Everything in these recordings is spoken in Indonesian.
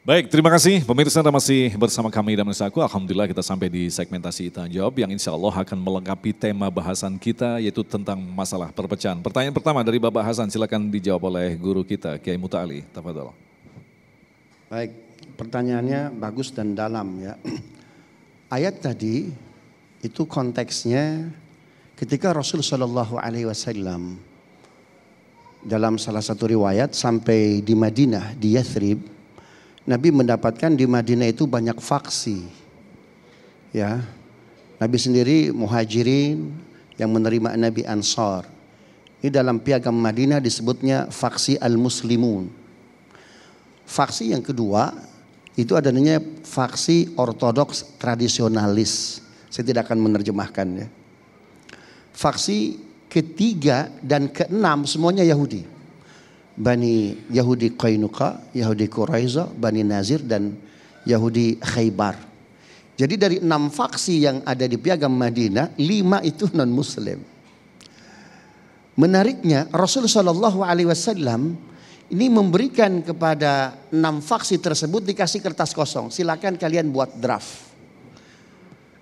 Baik, terima kasih pemirsa Anda masih bersama kami dan Mensaku. Alhamdulillah kita sampai di segmentasi tanya jawab yang insya Allah akan melengkapi tema bahasan kita yaitu tentang masalah perpecahan. Pertanyaan pertama dari Bapak Hasan, silakan dijawab oleh guru kita Kiai Muta'ali. Tafadhol. Baik, pertanyaannya bagus dan dalam ya. Ayat tadi itu konteksnya ketika Rasul Shallallahu Alaihi Wasallam dalam salah satu riwayat sampai di Madinah, di Yathrib, Nabi mendapatkan di Madinah itu banyak faksi. Ya. Nabi sendiri muhajirin yang menerima Nabi Ansar. Ini dalam piagam Madinah disebutnya faksi al-muslimun. Faksi yang kedua itu adanya faksi ortodoks tradisionalis. Saya tidak akan menerjemahkannya. Faksi ketiga dan keenam semuanya Yahudi. Bani Yahudi Qainuqa, Yahudi Quraiza, Bani Nazir dan Yahudi Khaybar. Jadi dari 6 faksi yang ada di piagam Madinah, 5 itu non muslim. Menariknya Rasulullah Shallallahu Alaihi Wasallam ini memberikan kepada 6 faksi tersebut dikasih kertas kosong. Silakan kalian buat draft.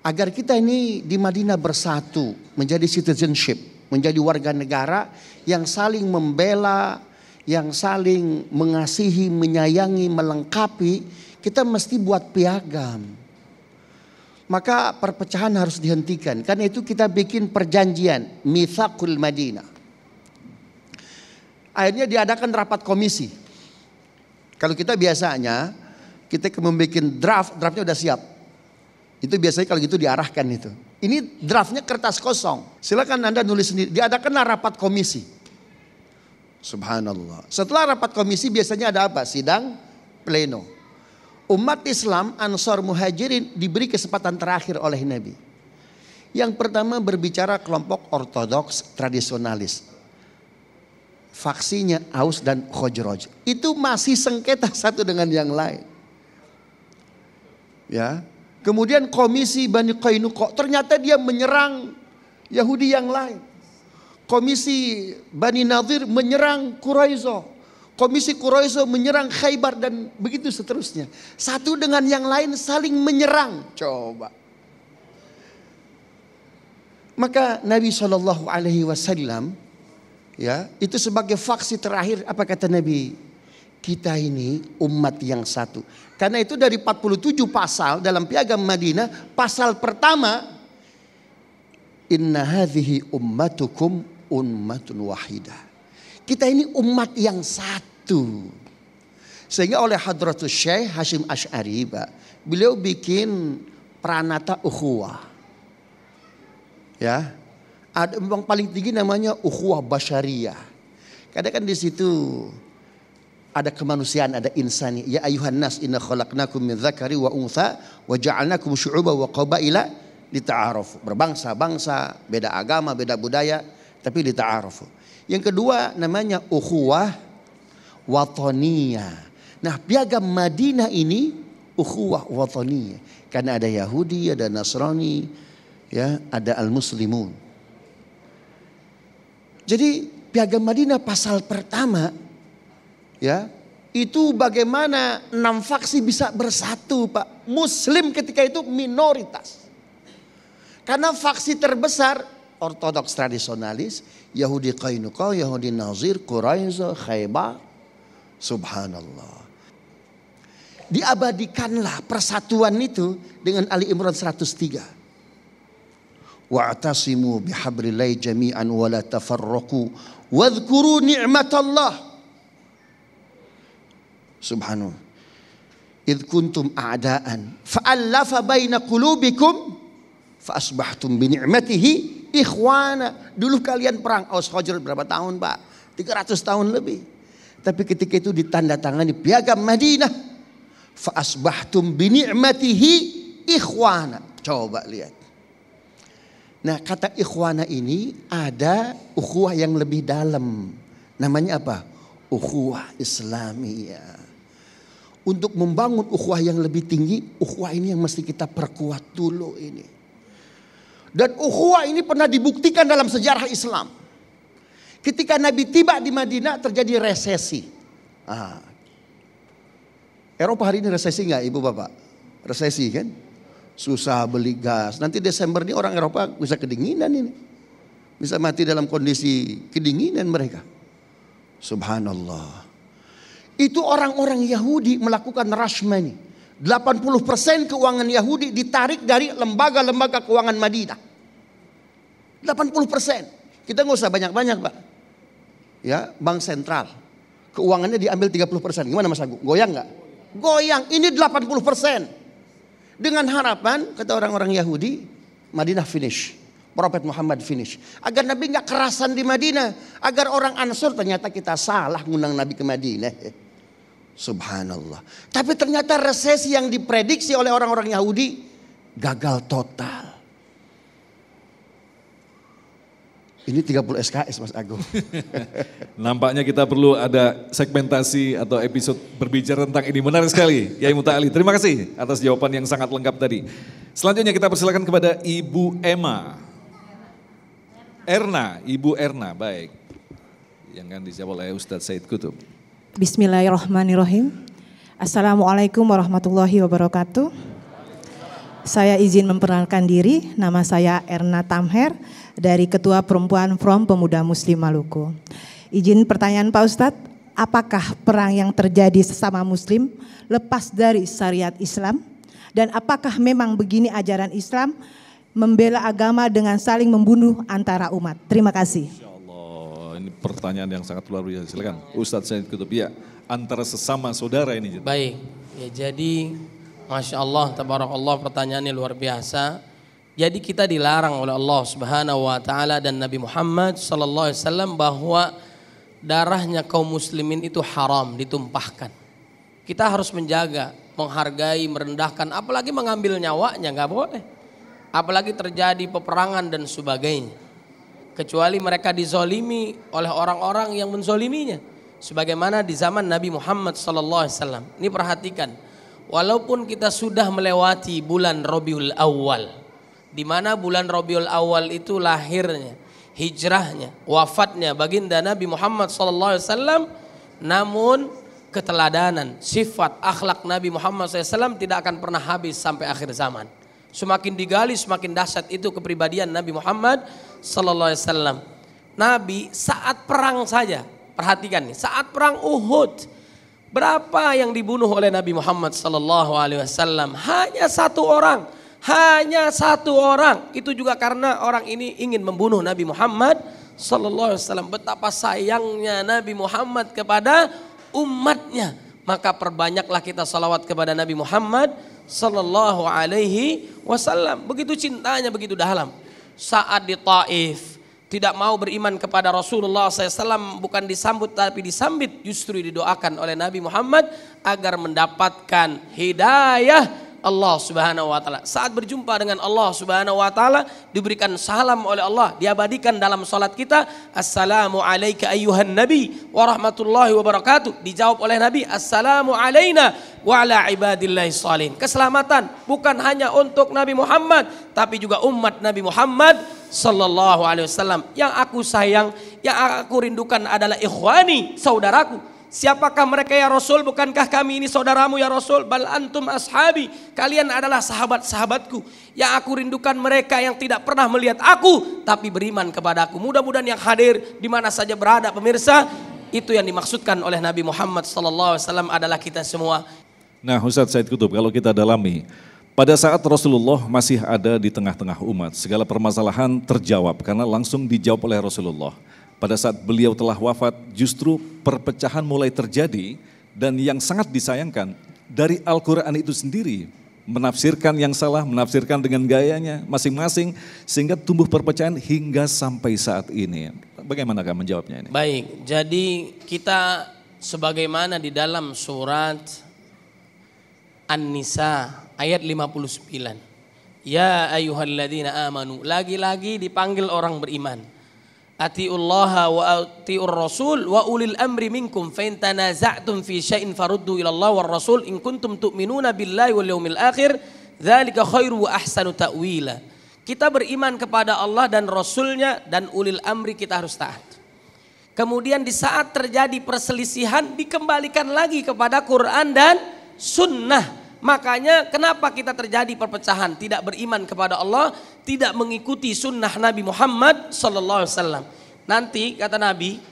Agar kita ini di Madinah bersatu, menjadi citizenship, menjadi warga negara yang saling membela, yang saling mengasihi, menyayangi, melengkapi, kita mesti buat piagam. Maka perpecahan harus dihentikan. Karena itu kita bikin perjanjian, Mitsaqul Madinah. Akhirnya diadakan rapat komisi. Kalau kita biasanya, kita membuat draftnya udah siap. Itu biasanya kalau gitu diarahkan itu. Ini draftnya kertas kosong. Silakan Anda nulis sendiri. Diadakanlah rapat komisi. Subhanallah. Setelah rapat komisi biasanya ada apa? Sidang pleno. Umat Islam Ansar Muhajirin diberi kesempatan terakhir oleh Nabi. Yang pertama berbicara kelompok ortodoks tradisionalis. Faksinya Aus dan Khazraj. Itu masih sengketa satu dengan yang lain. Ya. Kemudian komisi Bani Qainuqa ternyata dia menyerang Yahudi yang lain. Komisi Bani Nadir menyerang Quraiza. Komisi Quraiza menyerang Khaybar dan begitu seterusnya. Satu dengan yang lain saling menyerang. Coba. Maka Nabi Shallallahu Alaihi Wasallam ya itu sebagai faksi terakhir apa kata Nabi? Kita ini umat yang satu. Karena itu dari 47 pasal dalam piagam Madinah, pasal pertama, inna hadhihi ummatukum ummatun wahidah. Kita ini umat yang satu. Sehingga oleh Hadratus Syekh Hashim Asy'ari, beliau bikin pranata ukhuwah. Ya. Ada memang paling tinggi namanya ukhuwah basyariyah. Kadang kan di situ ada kemanusiaan, ada insani. Ya ayuhan nas inna khalaqnakum min dzakari wa untha wa ja'alnakum syu'uban wa qabaila lita'arafu. Berbangsa-bangsa, beda agama, beda budaya, tapi lita'arafu. Yang kedua namanya ukhuwah wataniyah. Nah, piagam Madinah ini ukhuwah wataniyah. Karena ada Yahudi, ada Nasrani, ya, ada al-muslimun. Jadi piagam Madinah pasal pertama ya, itu bagaimana 6 faksi bisa bersatu, Pak. Muslim ketika itu minoritas. Karena faksi terbesar ortodoks tradisionalis, Yahudi Qainuqa, Yahudi Nazir, Quraiza, Khaybar. Subhanallah. Diabadikanlah persatuan itu dengan Ali Imran 103. Wa'tasimu bihablillahi jami'an wa la tafarraqu wadhkuru ni'matallah. Subhanallah. Idh kuntum a'daan fa'allafa baina qulubikum fa asbahtum bi ni'matihi ikhwana. Dulu kalian perang Aus Khazraj berapa tahun, Pak? 300 tahun lebih. Tapi ketika itu ditandatangani piagam Madinah, fa asbahtum bi ni'matihi ikhwana. Coba lihat. Nah, kata ikhwana ini ada ukhuwah yang lebih dalam. Namanya apa? Ukhuwah Islamiyah. Untuk membangun ukhuwah yang lebih tinggi, ukhuwah ini yang mesti kita perkuat dulu ini. Dan ukhuwah ini pernah dibuktikan dalam sejarah Islam. Ketika Nabi tiba di Madinah terjadi resesi. Eropa hari ini resesi nggak Ibu Bapak? Resesi kan? Susah beli gas. Nanti Desember ini orang Eropa bisa kedinginan ini. Bisa mati dalam kondisi kedinginan mereka. Subhanallah. Itu orang-orang Yahudi melakukan rush money. 80% keuangan Yahudi ditarik dari lembaga-lembaga keuangan Madinah. 80%. Kita nggak usah banyak-banyak Pak. Ya, bank sentral. Keuangannya diambil 30%. Gimana Mas Agung? Goyang nggak? Goyang. Ini 80%. Dengan harapan, kata orang-orang Yahudi, Madinah finish. Prophet Muhammad finish. Agar Nabi nggak kerasan di Madinah. Agar orang Ansur, ternyata kita salah ngundang Nabi ke Madinah. Subhanallah. Tapi ternyata resesi yang diprediksi oleh orang-orang Yahudi gagal total. Ini 30 SKS Mas Agung. Nampaknya kita perlu ada segmentasi atau episode berbicara tentang ini. Menarik sekali Yai Muta'ali. Terima kasih atas jawaban yang sangat lengkap tadi. Selanjutnya kita persilakan kepada Ibu Emma. Ibu Erna, baik. Yang akan dijawab oleh Ustadz Said Kutub. Bismillahirrahmanirrahim. Assalamualaikum warahmatullahi wabarakatuh. Saya izin memperkenalkan diri, nama saya Erna Tamher dari Ketua Perempuan Front Pemuda Muslim Maluku. Izin pertanyaan Pak Ustadz, apakah perang yang terjadi sesama Muslim lepas dari syariat Islam? Dan apakah memang begini ajaran Islam membela agama dengan saling membunuh antara umat? Terima kasih. Insya Allah, ini pertanyaan yang sangat luar biasa. Silakan Ustadz Said Kutub. Ya, antara sesama saudara ini. Baik, ya jadi Masya Allah, tabarakallah, pertanyaannya luar biasa. Jadi kita dilarang oleh Allah Subhanahu wa taala dan Nabi Muhammad sallallahu alaihi wasallam bahwa darahnya kaum muslimin itu haram ditumpahkan. Kita harus menjaga, menghargai, merendahkan, apalagi mengambil nyawanya nggak boleh. Apalagi terjadi peperangan dan sebagainya. Kecuali mereka dizolimi oleh orang-orang yang menzoliminya. Sebagaimana di zaman Nabi Muhammad sallallahu alaihi wasallam. Ini perhatikan. Walaupun kita sudah melewati bulan Rabiul Awal, di mana bulan Rabiul Awal itu lahirnya, hijrahnya, wafatnya baginda Nabi Muhammad SAW, namun keteladanan, sifat, akhlak Nabi Muhammad SAW tidak akan pernah habis sampai akhir zaman. Semakin digali semakin dahsyat itu kepribadian Nabi Muhammad SAW. Nabi saat perang saja, perhatikan nih, saat perang Uhud. Berapa yang dibunuh oleh Nabi Muhammad sallallahu alaihi wasallam? Hanya satu orang. Itu juga karena orang ini ingin membunuh Nabi Muhammad sallallahu alaihi wasallam. Betapa sayangnya Nabi Muhammad kepada umatnya. Maka perbanyaklah kita salawat kepada Nabi Muhammad sallallahu alaihi wasallam. Begitu cintanya, begitu dalam. Saat di Taif tidak mau beriman kepada Rasulullah SAW, bukan disambut tapi disambit, justru didoakan oleh Nabi Muhammad agar mendapatkan hidayah Allah Subhanahu wa taala. Saat berjumpa dengan Allah Subhanahu wa taala diberikan salam oleh Allah, diabadikan dalam salat kita, assalamu alayka ayyuhan nabi wa rahmatullahi wa barakatuh. Dijawab oleh Nabi, assalamu alayna wa ala ibadillahi shalihin. Keselamatan bukan hanya untuk Nabi Muhammad tapi juga umat Nabi Muhammad sallallahu alaihi wasallam. Yang aku sayang, yang aku rindukan adalah ikhwani, saudaraku. Siapakah mereka ya Rasul? Bukankah kami ini saudaramu ya Rasul? Bal antum ashabi. Kalian adalah sahabat-sahabatku. Yang aku rindukan mereka yang tidak pernah melihat aku tapi beriman kepadaku. Mudah-mudahan yang hadir di mana saja berada pemirsa, itu yang dimaksudkan oleh Nabi Muhammad sallallahu alaihi wasallam adalah kita semua. Nah, Ustadz Said Kutub, kalau kita dalami, pada saat Rasulullah masih ada di tengah-tengah umat, segala permasalahan terjawab karena langsung dijawab oleh Rasulullah. Pada saat beliau telah wafat, justru perpecahan mulai terjadi, dan yang sangat disayangkan dari Al-Quran itu sendiri menafsirkan yang salah, menafsirkan dengan gayanya masing-masing, sehingga tumbuh perpecahan hingga sampai saat ini. Bagaimana kamu menjawabnya ini? Baik, jadi kita sebagaimana di dalam surat An-Nisa ayat 59. Ya ayyuhalladzina amanu, lagi-lagi dipanggil orang beriman. Atiullaha wa atiur rasul wa ulil amri minkum fa in tanaza'tum fi syai'in faruddu ila Allah war rasul in kuntum tu'minuna billahi wal yaumil akhir dzalika khairu wa ahsanu ta'wila. Kita beriman kepada Allah dan Rasulnya dan ulil amri kita harus taat. Kemudian di saat terjadi perselisihan dikembalikan lagi kepada Quran dan sunnah. Makanya kenapa kita terjadi perpecahan, tidak beriman kepada Allah, tidak mengikuti sunnah Nabi Muhammad sallallahu alaihi wasallam. Nanti kata Nabi,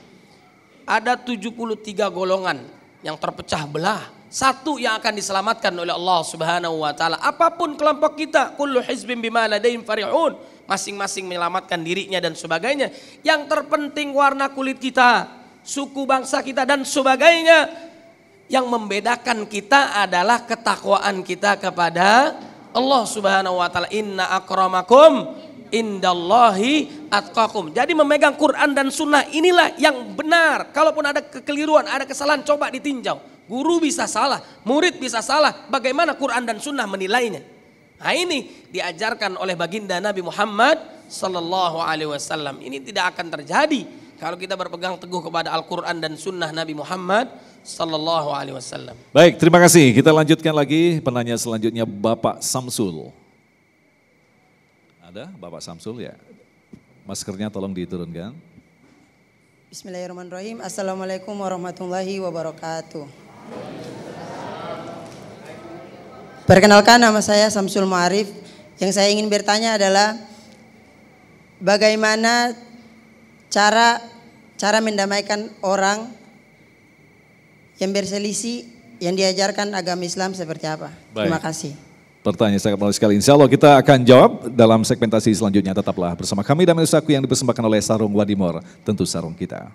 ada 73 golongan yang terpecah belah. Satu yang akan diselamatkan oleh Allah Subhanahu wa taala. Apapun kelompok kita, kullu hizbin bima ladaihim farihun. Masing-masing menyelamatkan dirinya dan sebagainya. Yang terpenting warna kulit kita, suku bangsa kita dan sebagainya. Yang membedakan kita adalah ketakwaan kita kepada Allah Subhanahu wa taala. Inna akramakum indallahi atqakum. Jadi memegang Quran dan sunnah inilah yang benar. Kalaupun ada kekeliruan, ada kesalahan, coba ditinjau. Guru bisa salah, murid bisa salah. Bagaimana Quran dan sunnah menilainya? Nah, ini diajarkan oleh baginda Nabi Muhammad sallallahu alaihi wasallam. Ini tidak akan terjadi kalau kita berpegang teguh kepada Al-Quran dan sunnah Nabi Muhammad sallallahu alaihi wasallam. Baik, terima kasih. Kita lanjutkan lagi penanya selanjutnya Bapak Samsul. Ada Bapak Samsul ya? Maskernya tolong diturunkan. Bismillahirrahmanirrahim. Assalamualaikum warahmatullahi wabarakatuh. Perkenalkan, nama saya Samsul Ma'arif. Yang saya ingin bertanya adalah bagaimana cara mendamaikan orang yang berselisih yang diajarkan agama Islam seperti apa? Baik. Terima kasih. Pertanyaan sangat menarik sekali. Insya Allah kita akan jawab dalam segmentasi selanjutnya. Tetaplah bersama kami dan Majelis Aku yang dipersembahkan oleh Sarung Wadimor. Tentu sarung kita.